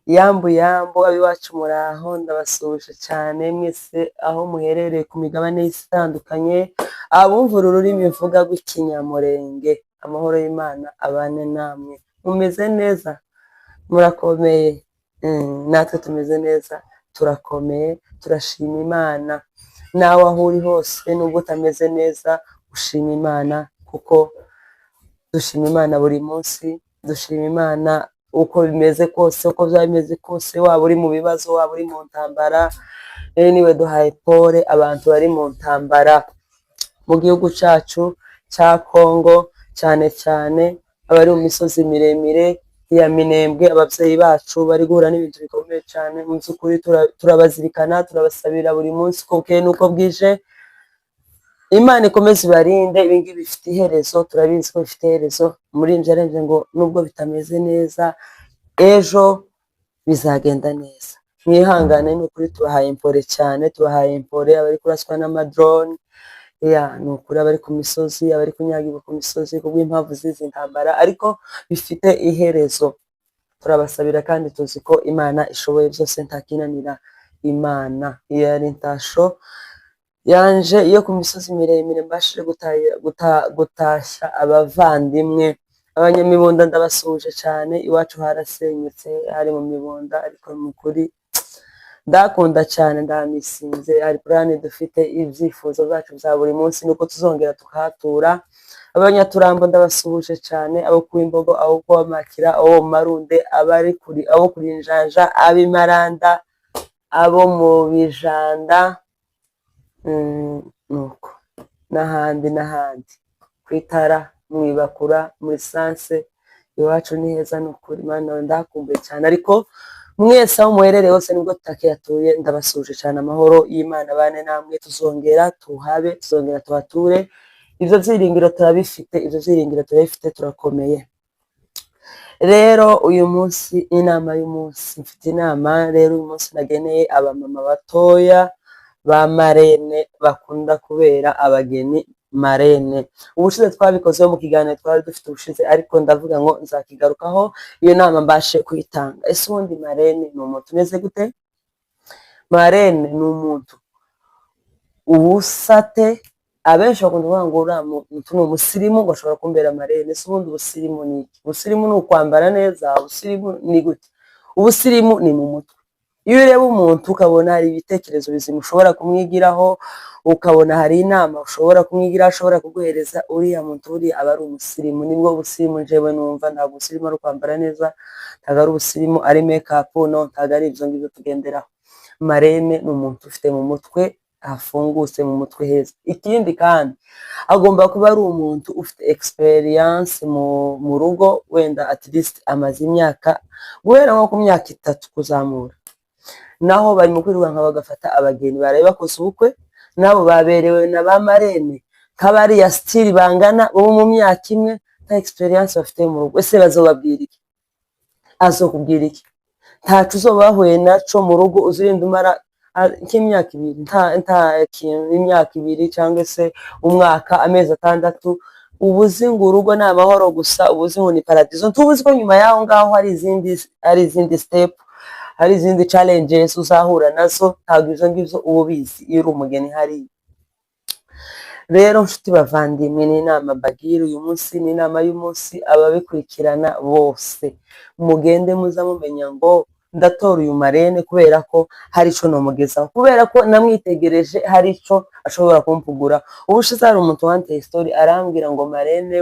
Yambu abiwacu muraho ndabasuhuje cyane mwese aho muherereye ku migabane y'isi itandukanye, abumva ururimi mvuga rw'ikinyamurenge. Amahoro y'Imana abane namwe. Mumeze neza? Murakomeye? Natwe tumeze neza, turakomeye, turashima Imana. Nawe aho uri hose nubwo utameze neza ushima Imana, kuko dushima Imana buri munsi, dushima Imana uko bimeze kose, uko byaba bimeze kose, waba uri mu bibazo, waba uri mu ntambara. Niwe duhaye pole abantu bari mu ntambara mu gihugu cyacu cya Kongo, cyane cyane abari mu misozi miremire ya Minembwe. Ababyeyi bacu bari guhura n'ibintu bikomeye cyane, mu by'ukuri turabazirikana, turabasabira buri munsi uko bukeye n'uko bwije. Imana ikomeze ibarinde, ibingibi bifite iherezo, turabizi ko bifite iherezo. Umuririmbyi yarenze ngo nubwo bitameze neza ejo bizagenda neza. Mwihangane, ni ukuri tubahaye impore cyane, tubahaye impore abari kuraswa n'amadrone, ni ukuri abari ku misozi, abari kunyagirwa ku misozi kubw'impamvu z'izi ntambara, ariko bifite iherezo. Turabasabira kandi tuzi ko Imana ishoboye byose, ntakinanira Imana. Iyo yari intasho yanje iyo ku misozi miremire mbashije gutashya abavandimwe. Abanyamibunda ndabasuhuje cyane, iwacu harasenyutse, hari mu Mibunda, ariko mu kuri ndakunda cyane, ndamisinze. Hari purani dufite, ibyifuzo byacu bya buri munsi nuko tuzongera tukahatura. Abanyaturambo ndabasuhuje cyane, abo ku Imbogo, abo ku Makira, abo mu Marunde, abo kuri Njanja, ab'imaranda, abo mu Bijanda, nuko n'ahandi ku Itara, mu Ibakura, muri Sanse. Iwacu ni heza, ni ukuri Imana ndakumbuye cyane. Ariko mwese aho muherereye hose nubwo tutakiyatuye, ndabasuje cyane. Amahoro y'Imana bane namwe, tuzongera tuhabe, tuzongera tuhature. Ibyo byiringiro turabifite, turakomeye. Rero uyu munsi inama y'umunsi, mfite inama rero uyu munsi nageneye abamama batoya ba marene bakunda kubera abageni marene. Ubushize twabikozeho mu kiganiro twari dufite ubushize, ariko ndavuga ngo nzakigarukaho iyo nama mbashe kuyitanga. Ese ubundi marene ni umuntu umeze gute? Marene ni umuntu ubusate, abenshi bakunda kuvuga ngo uriya muntu ni umusirimu, bashobora kumbera marene. Ese ubundi ubusirimu ni iki? Ubusirimu ni ukwambara neza? Ubusirimu ni gute? Ubusirimu ni mu mutwe. Iyo ureba umuntu ukabona hari ibitekerezo bizima ushobora kumwigiraho, ukabona hari inama ushobora kumwigiraho, ashobora kuguhereza, uriya muntu uriya aba ari umusirimu. Nibwo ubusirimu njyewe numva. Ntabwo ubusirimu ari ukwambara neza, ntabwo ari ubusirimu ari make-up, no, ntabwo ari ibyo ngibyo tugenderaho. Marene ni umuntu ufite mu mutwe hafungutse, mu mutwe heza. Ikindi kandi agomba kuba ari umuntu ufite experience mu rugo, wenda at least amaze imyaka guhera nko ku myaka 3 kuzamura. Naho bari mu kwirukanka bagafata abageni baraye bakoze ubukwe, nabo baberewe na ba marene nk'abariya stili bangana bo mu myaka imwe, nta experience bafite mu rugo. Ese bazobabwira iki? Azokubwira iki? Ntacu uzoba wahuye naco mu rugo uzirinda umara nk'imyaka 2, nta kintu, imyaka 2 cyangwa se umwaka, amezi 6. Ubuzi ngo urugo ni amahoro gusa, ubuzi ngo ni paradizo. Ntubuzi ko nyuma yaho ngaho hari izindi step, hari izindi challenges uzahura nazo. Ntabwo izo ngibyo uba ubizi iyo uri umugeni hariya. Rero nshuti bavandimwe, ni inama bagira uyu munsi, ni inama y'umunsi. Ababikurikirana bose mugende muza mumenya ngo ndatora uyu marene kubera ko hari ico nomugezaho, kubera ko namwitegereje hari ico ashobora kumpugura. Ubushize hari umuntu wanteye story arambwira ngo marene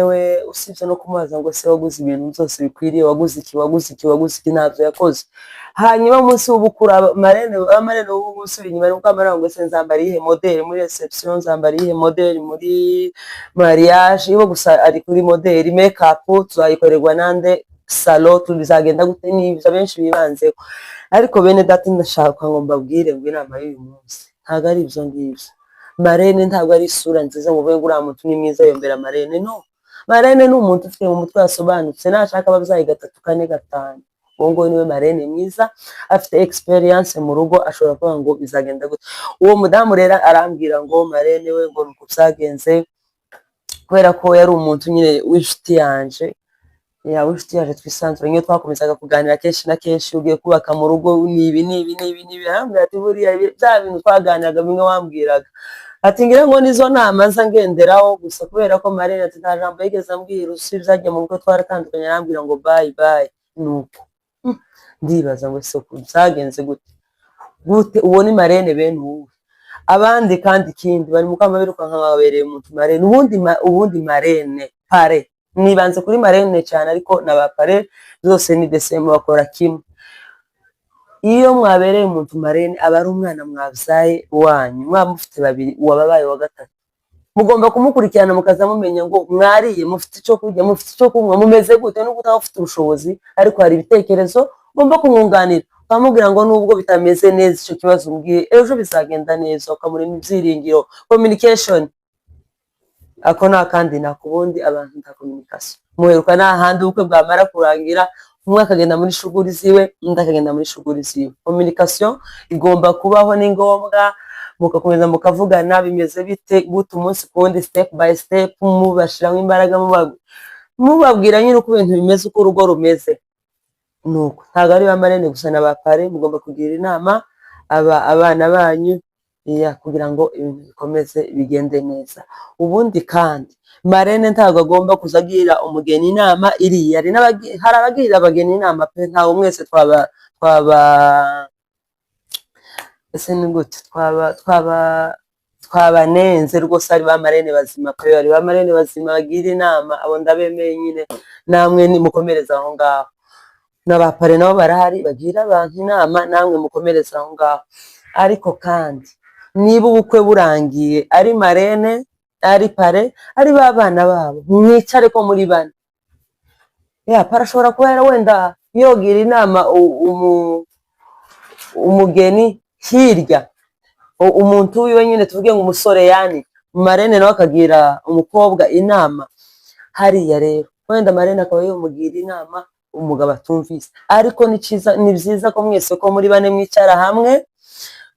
we usibye no kumubaza ngo se waguze ibintu byose bikwiriye, waguze iki, ntabyo yakoze. Hanyuma umunsi w'ubukura marene w'umunsi inyuma nuko amara ngo se nzambara iyihe model muri reception, nzambara iyihe model muri mariage. Ibo gusa ari kuri model, make-up tuzayikorerwa nande, salon tuzagenda gute, n'ibyo benshi bibanzeho. Ariko bene data ndashaka ngo mbabwire ngo inama y'uyu munsi ntabwo ari ibyo ngibyo. Marene ntabwo ari isura nziza ngo uvuge ngo uriya muntu ni mwiza yombera marene, no. Marene ni umuntu ufite mu mutwe yasobanutse, nashaka ababyeyi 3, 4, 5. Uwo ngo niwe marene mwiza, afite experience mu rugo, ashobora kuvuga ngo bizagenda gute. Uwo mudamu rero arambwira ngo marene we ngo nuko byagenze, kubera ko yari umuntu nyine w'inshuti yanje, yawe inshuti yaje twisanzure nk'iyo twakomezaga kuganira kenshi na kenshi ugiye kubaka mu rugo n'ibi arambwira ati buriya bya bintu twaganiraga bimwe wambwiraga ati ngira ngo nizo nama nza ngenderaho gusa kubera ko Marene ati nta jambo yigeze ambwira usibye ajya mu rugo twaratandukanye arambwira ngo bye bye nuko ndibaza ngo se byagenze gute uwo ni Marene bene uwo abandi kandi ikindi bari mu kama biruka nkababereye umuntu Marene ubundi Marene pare nibanze kuri Marene cyane ariko n'aba pare zose ni December bakora kimwe iyo mwabereye umuntu Marene aba ari umwana mwabyaye wanyu mwamufite babiri uwababaye wa gatatu mugomba kumukurikirana mukaza mumenya ngo mwariye mufite icyo kurya mufite icyo kunywa mumeze gute nubwo utafite ubushobozi ariko hari ibitekerezo ugomba kumwunganira ukamubwira ngo nubwo bitameze neza icyo kibazo umbwiye ejo bizagenda neza ukamurema ibyiringiro communication ako nta kandi nakubundi abantu nta communication muheruka n'ahandi ubukwe bwamara kurangira umwe akagenda muri shuguri ziwe undi akagenda muri shuguri ziwe communication igomba kubaho ni ngombwa mukakomeza mukavugana bimeze bite gute umunsi kuwundi step by step mubashiramo imbaraga mubabwira nyine uko ibintu bimeze uko urugo rumeze nuko ntabwo ari ba Marene gusa n'aba pare mugomba kugira inama abana banyu kugira ngo ibintu bikomeze bigende neza ubundi kandi Marene ntabwo agomba kuzagira umugeni inama iriya hari abagira abageni inama pe ntawe mwese ese ni gute twabanenze rwose ari ba Marene bazima pe ari ba Marene bazima bagira inama abo ndabemeye nyine namwe mukomereza aho ngaho n'abapare nabo barahari bagira abantu inama namwe mukomereza aho ngaho ariko kandi niba ubukwe burangiye ari Marene ari pare ari ba bana babo mwicare ko muri bane parashobora kuba wenda yogira inama umugeni hirya umuntu wiwe nyine tuvuge ngo umusore yani Marene nawe akagira umukobwa inama hariya rero wenda Marene akaba yomugira inama umugabo atumvise ariko ni byiza ko mwese ko muri bane mwicara hamwe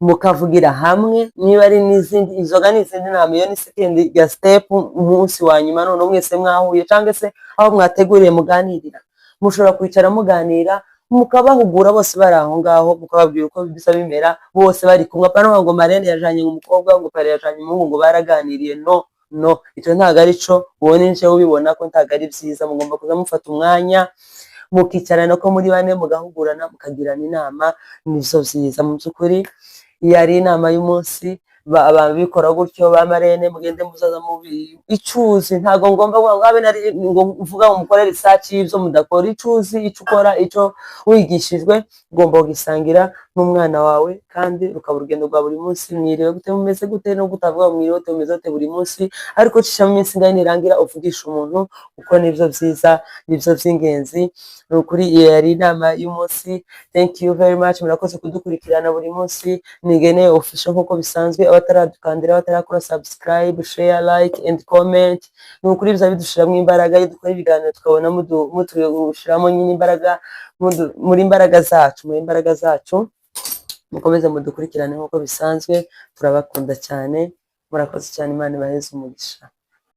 mukavugira hamwe niba ari n'izindi inzoga n'izindi nama iyo ni second ya step umunsi wa nyuma none mwese mwahuye cyangwa se aho mwateguriye muganirira mushobora kwicara muganira mukabahugura bose bari aho ngaho mukababwira uko bisa bimera bose bari kumwe apana ngo Marene yajanye umukobwa ngo pare yajanye umuhungu ngo baraganiriye no icyo ntago ari cyo ubone nje ubibona ko ntago ari byiza mugomba kuza mufata umwanya mukicarana ko muri bane mugahugurana mukagirana inama nizo byiza mu byukuri yari inama y'umunsi abantu bikora gutyo ba Marene mugende muzaza mubi icuzi ntago ngomba ngo abe nari ngo mvuga ngo mukore research y'ibyo mudakora icuzi icyo ukora icyo wigishijwe ugomba kugisangira n'umwana wawe kandi rukaba urugendo rwa buri munsi mwiriwe gute mumeze gute no gutavuga mwiriwe gute mumeze gute buri munsi ariko cisha mu minsi ngani nirangira uvugisha umuntu uko nivyo byiza nivyo by'ingenzi kuri yari inama y'umunsi thank you very much murakoze kudukurikirana buri munsi nigene official nkuko bisanzwe abataradukandira batarakora subscribe share like and comment nukuri biza bidushiramo imbaraga iyo dukora ibiganiro tukabona mutushiramo nyine imbaraga muri imbaraga zacu mukomeze mudukurikirane nkuko bisanzwe turabakunda cyane murakoze cyane Imana ibaheze umugisha.